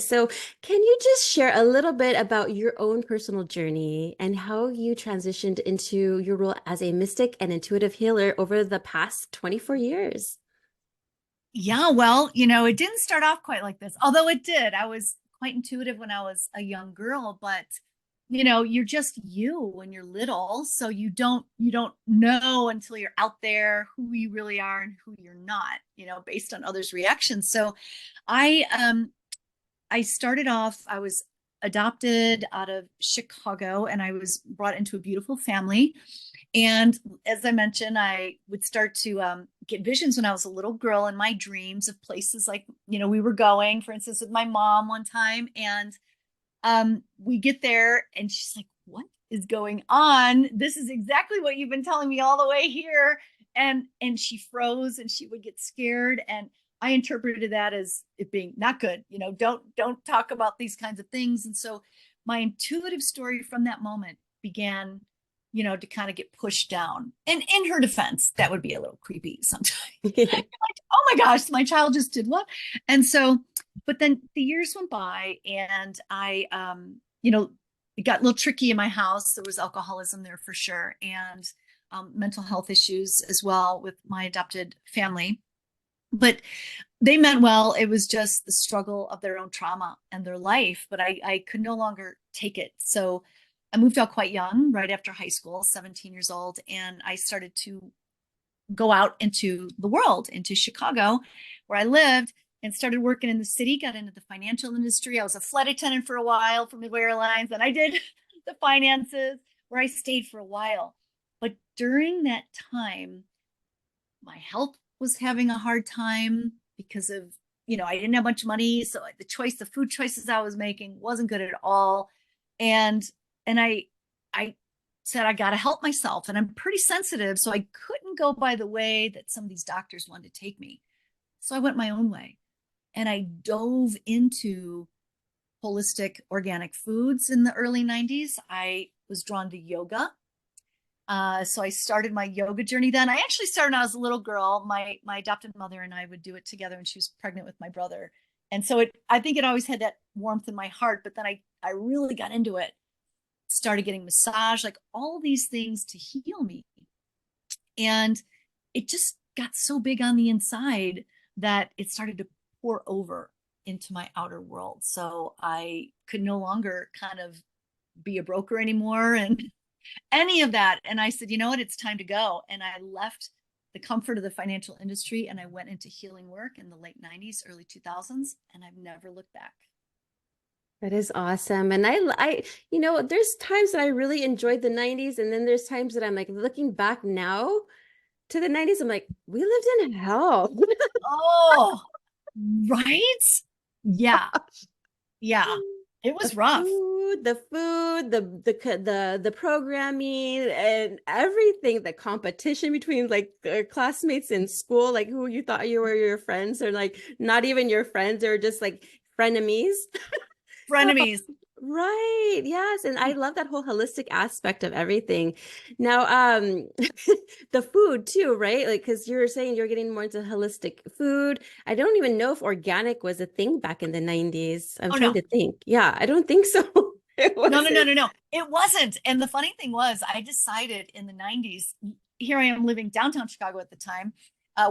So, can you just share a little bit about your own personal journey and how you transitioned into your role as a mystic and intuitive healer over the past 24 years? Yeah, well, it didn't start off quite like this, although it did. I was quite intuitive when I was a young girl, but you're just you when you're little, so you don't know until you're out there who you really are and who you're not, based on others' reactions. So I started off, I was adopted out of Chicago and I was brought into a beautiful family. And as I mentioned, I would start to get visions when I was a little girl in my dreams of places like, we were going, for instance, with my mom one time. And we get there and she's like, "What is going on? This is exactly what you've been telling me all the way here." And she froze and she would get scared. And I interpreted that as it being not good. Don't talk about these kinds of things. And so my intuitive story from that moment began, to kind of get pushed down. And in her defense, that would be a little creepy sometimes. Like, oh my gosh, my child just did what? And so, but then the years went by and it got a little tricky in my house. There was alcoholism there for sure, and mental health issues as well with my adopted family. But they meant well. It was just the struggle of their own trauma and their life, but I could no longer take it. So I moved out quite young, right after high school, 17 years old, and I started to go out into the world, into Chicago, where I lived, and started working in the city, got into the financial industry. I was a flight attendant for a while for Midway Airlines, and I did the finances where I stayed for a while. But during that time, my health was having a hard time because of, I didn't have much money. So the food choices I was making wasn't good at all. And, and I said, I got to help myself. And I'm pretty sensitive. So I couldn't go by the way that some of these doctors wanted to take me. So I went my own way and I dove into holistic organic foods in the early 90s. I was drawn to yoga. So I started my yoga journey then. I actually started when I was a little girl. My adopted mother and I would do it together, and she was pregnant with my brother. And so I think it always had that warmth in my heart. But then I really got into it, started getting massage, like all these things to heal me. And it just got so big on the inside that it started to pour over into my outer world. So I could no longer kind of be a broker anymore and any of that. And I said, you know what, it's time to go. And I left the comfort of the financial industry and I went into healing work in the late 90s, early 2000s, and I've never looked back. That is awesome. And there's times that I really enjoyed the 90s, and then there's times that I'm like looking back now to the 90s, I'm like, we lived in hell. Oh, right? Yeah. Yeah. It The was rough. the programming and everything, the competition between like the classmates in school, like who you thought you were your friends, or like not even your friends, or just like frenemies. Frenemies. Right. Yes. And I love that whole holistic aspect of everything. Now, the food too, right? Like, because you're saying you're getting more into holistic food. I don't even know if organic was a thing back in the 90s. I'm Oh trying no. to think. Yeah, I don't think so. It No, no, no, wasn't. no, no. It wasn't. And the funny thing was, I decided in the 90s, here I am living downtown Chicago at the time,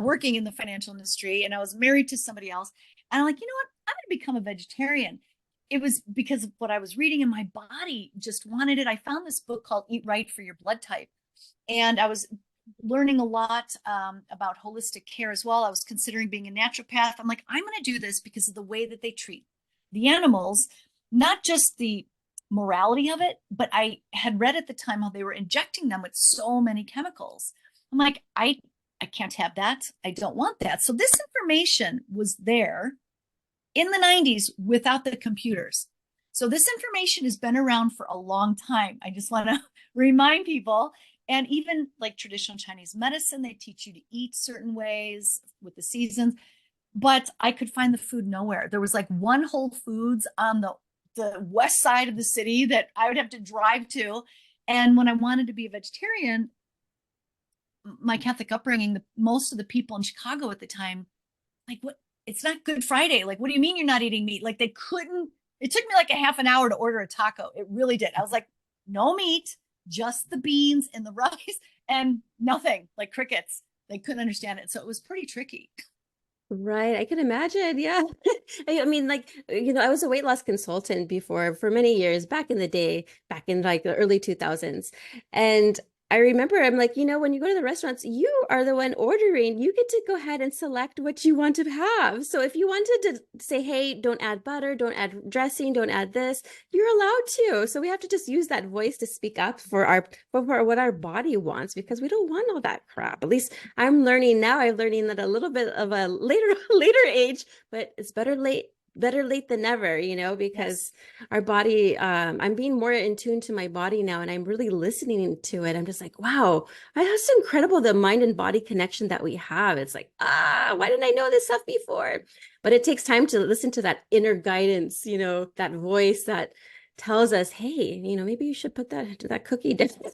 working in the financial industry, and I was married to somebody else. And I'm like, you know what? I'm going to become a vegetarian. It was because of what I was reading, and my body just wanted it. I found this book called Eat Right for Your Blood Type. And I was learning a lot about holistic care as well. I was considering being a naturopath. I'm like, I'm going to do this because of the way that they treat the animals, not just the morality of it, but I had read at the time how they were injecting them with so many chemicals. I'm like, I can't have that. I don't want that. So this information was there in the 90s without the computers. So this information has been around for a long time. I just want to remind people. And even like traditional Chinese medicine, they teach you to eat certain ways with the seasons. But I could find the food nowhere. There was like one Whole Foods on the west side of the city that I would have to drive to. And when I wanted to be a vegetarian, my Catholic upbringing, most of the people in Chicago at the time, like, what it's not Good Friday. Like, what do you mean you're not eating meat? Like, they couldn't, it took me like a half an hour to order a taco. It really did. I was like, no meat, just the beans and the rice and nothing, like crickets. They couldn't understand it. So it was pretty tricky. Right. I can imagine. Yeah. I mean, like, I was a weight loss consultant before for many years back in the day, back in like the early 2000s. And I remember I'm like, when you go to the restaurants, you are the one ordering. You get to go ahead and select what you want to have. So if you wanted to say, hey, don't add butter, don't add dressing, don't add this, you're allowed to. So we have to just use that voice to speak up for what our body wants because we don't want all that crap. At least I'm learning now. I'm learning that a little bit of a later age, but it's better late than never, Yes. because our body, I'm being more in tune to my body now and I'm really listening to it. I'm just like, wow, that's incredible, the mind and body connection that we have. It's like, why didn't I know this stuff before? But it takes time to listen to that inner guidance, that voice that tells us, hey, maybe you should put that cookie down.